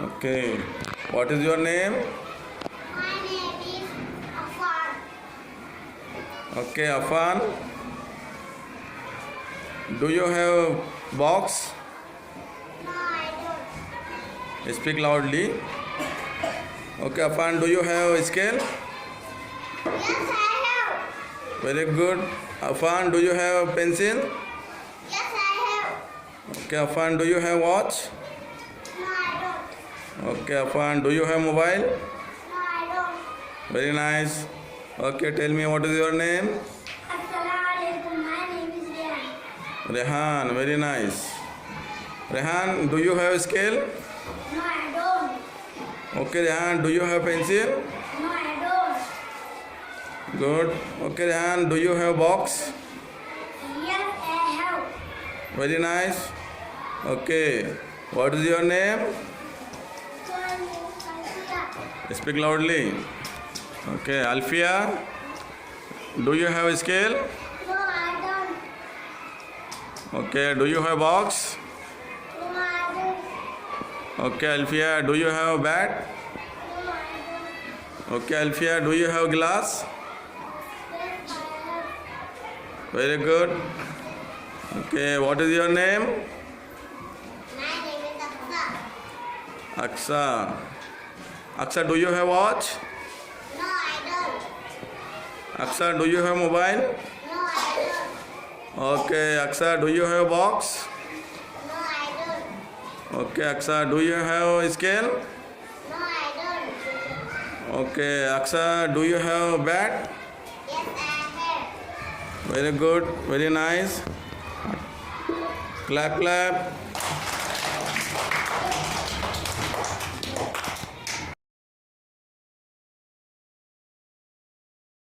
Okay. What is your name? My name is Afan. Okay, Afan. Do you have box? No, I don't. Speak loudly. Okay, Afan, do you have scale? Yes, I have. Very good. Afan, do you have pencil? Yes, I have. Okay, Afan, do you have watch? No, I don't. Okay, Afan, do you have mobile? No, I don't. Very nice. Okay, tell me what is your name? Assalamualaikum. My name is Riyan. Rehan, very nice. Rehan, do you have scale? No, I don't. Okay, Rehan, do you have pencil? No, I don't. Good. Okay, Rehan, do you have box? Yes, I have. Very nice. Okay, what is your name? So, my name is Alfia. Speak loudly. Okay, Alfia, do you have a scale? No, I don't. Okay, do you have box? No, I don't. Okay, Alfia, do you have a bat? No, I don't. Okay, Alfia, do you have glass? Yes, I have. Very good. Okay, what is your name? My name is Aksa. Aksa. Aksa, do you have watch? No, I don't. Aksa, do you have mobile? No, I don't. Okay, Aksa, do you have box? No, I don't. Okay, Aksa, do you have scale? No, I don't. Okay, Aksa, do you have bat? Yes, I have. Very good, very nice. Clap, clap.